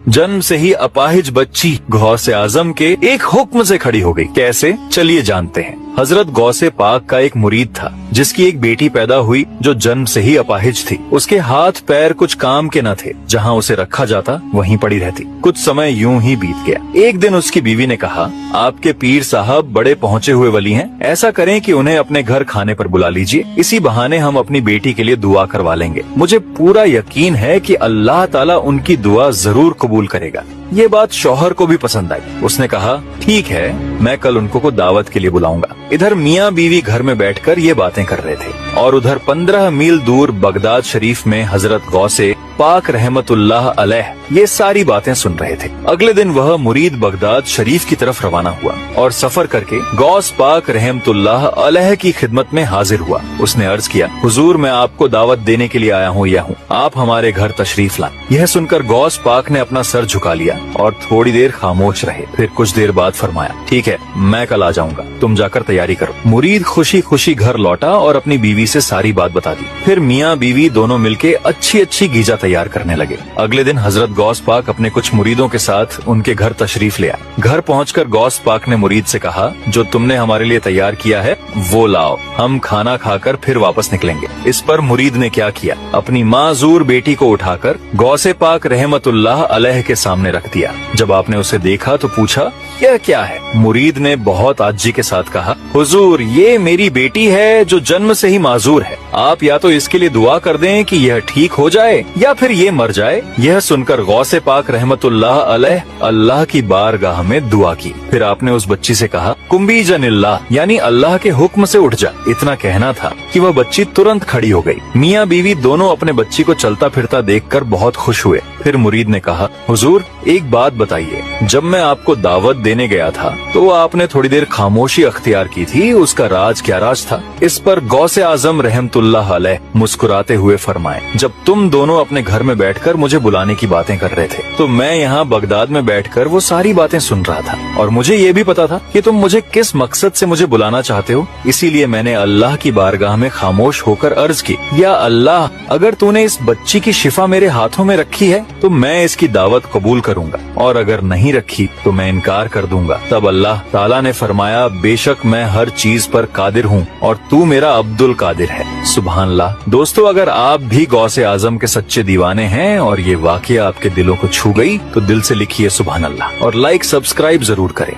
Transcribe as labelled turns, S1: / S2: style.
S1: जन्म से ही अपाहिज बच्ची गौसे आजम के एक हुक्म से खड़ी हो गई। कैसे, चलिए जानते हैं। हजरत गौसे पाक का एक मुरीद था जिसकी एक बेटी पैदा हुई जो जन्म से ही अपाहिज थी। उसके हाथ पैर कुछ काम के न थे, जहाँ उसे रखा जाता वहीं पड़ी रहती। कुछ समय यूं ही बीत गया। एक दिन उसकी बीवी ने कहा, आपके पीर साहब बड़े पहुँचे हुए वली हैं, ऐसा करें कि उन्हें अपने घर खाने पर बुला लीजिए, इसी बहाने हम अपनी बेटी के लिए दुआ करवा लेंगे। मुझे पूरा यकीन है कि अल्लाह ताला उनकी दुआ जरूर कबूल करेगा। ये बात शौहर को भी पसंद आई। उसने कहा, ठीक है, मैं कल उनको को दावत के लिए बुलाऊंगा। इधर मियाँ बीवी घर में बैठकर ये बातें कर रहे थे और उधर 15 मील दूर बगदाद शरीफ में हजरत गौसे पाक रहमतुल्लाह अलैह ये सारी बातें सुन रहे थे। अगले दिन वह मुरीद बगदाद शरीफ की तरफ रवाना हुआ और सफर करके गौस पाक रहमतुल्लाह अलैह की खिदमत में हाजिर हुआ। उसने अर्ज किया, हुजूर मैं आपको दावत देने के लिए आया हूँ, आप हमारे घर तशरीफ लाएं। यह सुनकर गौस पाक ने अपना सर झुका लिया और थोड़ी देर खामोश रहे। फिर कुछ देर बाद फरमाया, ठीक है, मैं कल आ जाऊंगा, तुम जाकर तैयारी करो। मुरीद खुशी खुशी घर लौटा और अपनी बीवी से सारी बात बता दी। फिर मियाँ बीवी दोनों मिलके अच्छी अच्छी गीजा तैयार करने लगे। अगले दिन हजरत गौस पाक अपने कुछ मुरीदों के साथ उनके घर तशरीफ ले आए। घर पहुंचकर गौस पाक ने मुरीद से कहा, जो तुमने हमारे लिए तैयार किया है वो लाओ, हम खाना खाकर फिर वापस निकलेंगे। इस पर मुरीद ने क्या किया, अपनी माजूर बेटी को उठाकर गौसे पाक रहमतुल्लाह अलैह के सामने रख दिया। जब आपने उसे देखा तो पूछा, यह क्या है? मुरीद ने बहुत आजी के साथ कहा, हुजूर ये मेरी बेटी है जो जन्म से ही माजूर है, आप या तो इसके लिए दुआ कर दें कि यह ठीक हो जाए या फिर ये मर जाए। यह सुनकर गौसे पाक रहमतुल्लाह अलैह अल्लाह की बारगाह में दुआ की। फिर आपने उस बच्ची से कहा, कुंबी जनिल्लाह, यानी अल्लाह के हुक्म से उठ जा। इतना कहना था कि वह बच्ची तुरंत खड़ी हो गई। मियाँ बीवी दोनों अपने बच्ची को चलता फिरता देखकर बहुत खुश हुए। फिर मुरीद ने कहा, हुजूर एक बात बताइए, जब मैं आपको दावत देने गया था तो आपने थोड़ी देर खामोशी अख्तियार की थी, उसका राज क्या राज था? इस पर गौसे आजम रहमतुल्लाह अलैह मुस्कुराते हुए फरमाए, जब तुम दोनों अपने घर में बैठकर मुझे बुलाने की बातें कर रहे थे तो मैं यहाँ बगदाद में बैठकर वो सारी बातें सुन रहा था और मुझे ये भी पता था कि तुम मुझे किस मकसद से मुझे बुलाना चाहते हो। इसीलिए मैंने अल्लाह की बारगाह में खामोश होकर अर्ज की, या अल्लाह, अगर तूने इस बच्ची की शिफा मेरे हाथों में रखी है तो मैं इसकी दावत कबूल करूंगा, और अगर नहीं रखी तो मैं इनकार कर दूंगा। तब अल्लाह ताला ने फरमाया, बेशक मैं हर चीज पर कादिर हूँ और तू मेरा अब्दुल कादिर है। सुभान अल्लाह। दोस्तों, अगर आप भी गौसे आजम के सच्चे दीवाने हैं और ये वाकया आपके दिलों को छू गई तो दिल से लिखिए सुभान अल्लाह और लाइक सब्सक्राइब जरूर करें।